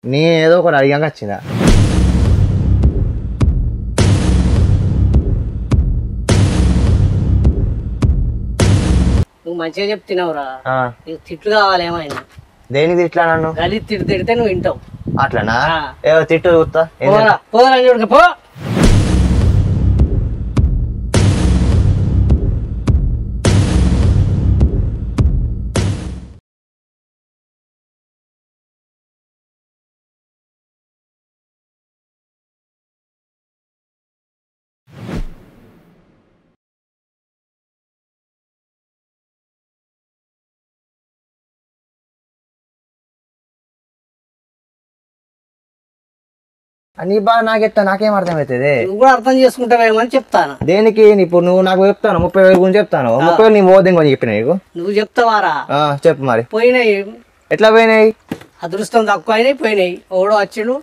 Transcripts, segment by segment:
నీ ఏదో ఒకటి అడిగాక వచ్చిందా? నువ్వు మంచిగా చెప్తున్నావురా. నీకు తిట్లు కావాలి ఏమైనా? దేనికి తిట్లా నన్ను? గలీ తిడితే నువ్వు వింటావు. అట్లనా? ఏదో తిట్టు చూస్తా. పోరా చూడక పో. నీ బాగా నాకెత్తా నాకేం అర్థమవుతుంది? నువ్వు కూడా అర్థం చేసుకుంటావేమో అని చెప్తాను. దేనికి? ఇప్పుడు నువ్వు నాకు చెప్తాను 30,000 గురించి చెప్తాను. 30,000 నీ పోతే ఇంకొని చెప్పిన నీకు. నువ్వు చెప్తావారా? చెప్పు మరి. పోయినాయి. ఎట్లా పోయినాయి? అదృష్టం తక్కువ అయినాయి, పోయినాయి. ఓడో వచ్చిండు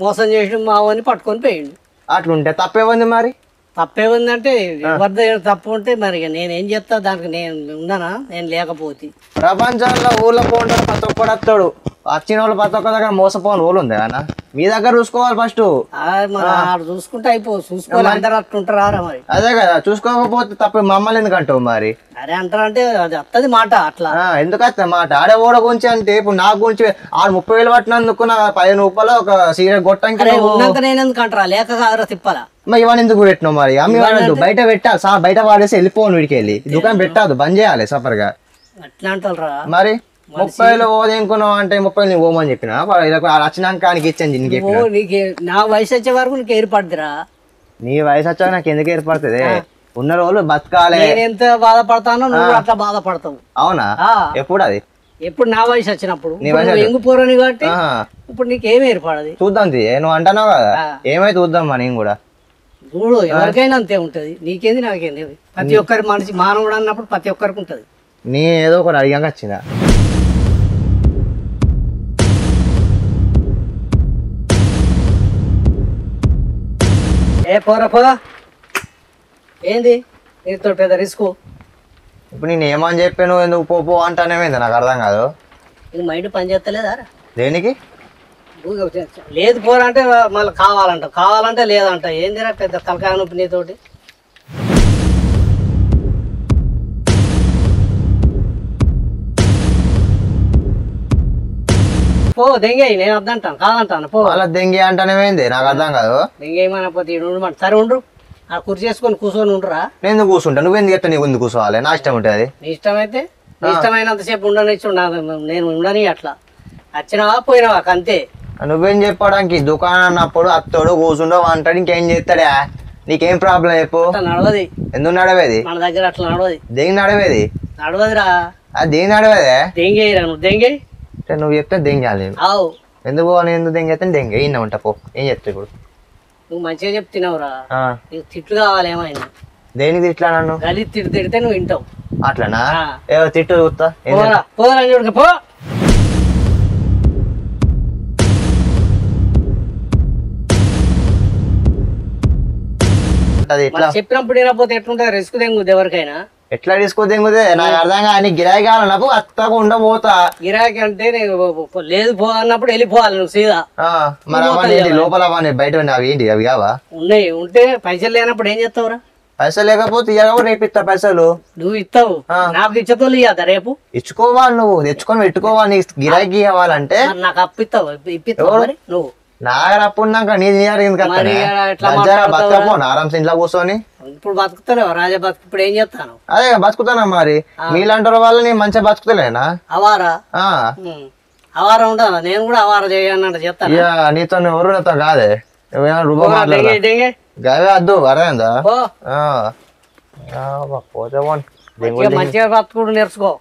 మోసం చేసి మావని పట్టుకొని పోయిండు. అట్లుంటే తప్పేముంది మరి? తప్పేముందంటే ఎవరిదో తప్పు ఉంటే మరి నేనేం చెప్తా దానికి? నేను ఉన్నానా? నేను లేకపోతే ప్రపంచంలో ఊళ్ళో పోండి ప్రతి ఒక్కడు వస్తాడు. వచ్చిన వాళ్ళు ప్రతి ఒక్క దగ్గర మోసపోని ఊళ్ళు ఉంది అన్న. మీ దగ్గర చూసుకోవాలి ఫస్ట్. చూసుకుంటే చూసుకోవాలి. అందరు అట్లుంటారా మరి? అదే కదా, చూసుకోకపోతే తప్ప మమ్మల్ని ఎందుకంటావు మరి? అరే అంటారంటే అది వస్తుంది మాట. అట్లా ఎందుకు వస్తా మాట? ఆడే ఓడ గురించి అంటే ఇప్పుడు నా గురించి 30,000 పట్టినందుకు నా 15 రూపాయలు ఒక సీరియల్ కొట్టడానికి నేను ఎందుకు అంటారా? లేక కాదరా తిప్పాలా? మరి ఇవన్నీ ఎందుకు పెట్టినావు మరి? అమ్మి వాడద్దు, బయట పెట్టా బయట వాడేసి వెళ్ళిపోను. వీడికి వెళ్ళి దుకాణం పెట్టాదు, బంద్ చేయాలి సఫర్ గా. అట్లా అంటారా మరి? 30,000 ఓదేనుకున్నావు అంటే 30,000 నీకు ఓమని చెప్పిన వచ్చినాక ఇచ్చాను. నా వయసు వచ్చే వరకు నీకు ఏర్పడుతురా? నీ వయసు వచ్చాక నాకు ఎందుకు ఏర్పడుతుంది? ఉన్న రోజులు బతకాలి. నేను ఎంత బాధపడతానో నువ్వు అట్లా బాధపడతావు. అవునా? ఎప్పుడు అది? ఎప్పుడు నా వయసు వచ్చినప్పుడు. ఎంగు పోరని కాబట్టి ఇప్పుడు నీకేమి ఏర్పడదు. చూద్దాం. నువ్వు అంటున్నావు కదా, ఏమైతే చూద్దాం నేను కూడా. చూడు, ఎవరికైనా అంతే ఉంటది. నీకేంది నాకేంది? ప్రతి ఒక్కరి మనిషి మానవుడు అన్నప్పుడు ప్రతి ఒక్కరికి ఉంటది. నీ ఏదో ఒకటి అడిగాక వచ్చిందా? ఏ పోరా పో. ఏంది నీతో పెద్ద రిస్క్? ఇప్పుడు నేను ఏమని చెప్పి నువ్వు ఎందుకు పో అంటానేమైంది నాకు అర్థం కాదు. నీకు మైండ్ పని చేస్తలేదా? దేనికి లేదు పోరా అంటే మళ్ళీ కావాలంటే లేదంట. ఏందిరా పెద్ద తలకాయ నొప్పి నీతోటి? పో దెంగేయి. నేను వద్దంటాను, కాదంటాను. పో. అలా దెంగి అంటానేమైంది నాకు అర్థం కాదు. దెంగేయమనపోతే ఉండమంట. సరే ఉండ్రు, ఆ కుర్చీ చేసుకొని కూర్చొని ఉండరా. నేను కూర్చుంటా, నువ్వెందుకు చెప్తా? నీకు ఎందుకు కూర్చోవాలి? నా ఇష్టం ఉంటుంది. నీ ఇష్టమైతే నీ ఇష్టమైనంతసేపు ఉండనిచ్చు. నేను ఉండని. అట్లా వచ్చినావా పోయినావా అంతే. నువ్వేం చెప్పడానికి? దుకాణం అన్నప్పుడు అత్తోడు కూర్చుండవు అంటాడు, ఇంకేం చేస్తాడా? నీకేం ప్రాబ్లం చెప్పు? నడవది. ఎందుకు నడవేది? మన దగ్గర అట్లా నడవది. దేనికి నడవేది? నడవదిరా. అది దేనికి నడవేదే? దెంగేయరా నువ్వు. దెంగేయి. నువ్వు చెప్తే దెంగాలి. ఎందుకు పోవాలి? ఎందుకు దెంగైతే దెంగ ఇన్న ఉంటా. పో. ఏం చెప్తా ఇప్పుడు? నువ్వు మంచిగా చెప్తున్నావురా. నీకు తిట్లు కావాలి ఏమైనా? దేనికి తిట్లా నన్ను? గలీ తిడితే నువ్వు వింటావు. అట్లనా? ఏదో తిట్టు చూస్తా. పోరా చూడక పో. చెప్పినప్పుడు వినకపోతే ఎట్లుంటది? రిస్క్ దెంగుద్ది ఎవరికైనా. ఎట్లా రిస్క్ దెంగుదే నాకు అర్థం కాదు. గిరాకీ కావాలి నాకు, అత్తకుండా పోతా. గిరాకీ అంటే లేదు పో అన్నప్పుడు వెళ్ళిపోవాలి నువ్వు సీదా. మరి లోపల బయట అవి ఏంటి? అవి కావా? ఉన్నాయి. ఉంటే పైసలు లేనప్పుడు ఏం చేస్తావురా? పైసలు లేకపోతే రేపు ఇస్తా పైసలు. నువ్వు ఇస్తావు, నాకు ఇచ్చతోళ్ళు ఇయ్యదా రేపు? ఇచ్చుకోవాలి, నువ్వు తెచ్చుకొని పెట్టుకోవాలి. నీకు గిరాకీ కావాలంటే నాకు అప్పు ఇస్తావు. ఇప్పిస్తావు నువ్వు. నా అప్పున్నాక నీది జరిగింది కదా, ఆరామ్స్ ఇంట్లో కూర్చొని. ఇప్పుడు బతుకుతాను రాజా బతుకు. ఇప్పుడు ఏం చేస్తాను? అదే బతుకుతానా మరి? మీలాంటి వాళ్ళ నేను మంచిగా బతుకుతలేనా? అవారా అవారా ఉండాలా? నేను కూడా అవారా చేయన్నట్టు చెప్తాను. నీతో ఎవరు నాతో కాదే. గవే వద్దు అరేందా? పోతే మంచిగా బతుకుడు నేర్చుకో.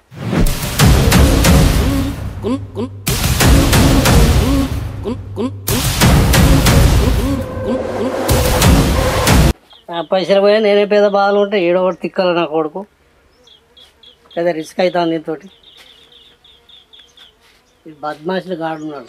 పైసలు పోయా నేనే పేద బాధలు ఉంటే ఏడో ఒకటి తిక్కలు నా కొడుకు. పెద్ద రిస్క్ అవుతుంది దీంతో. బద్మాషులు గాడున్నాడు.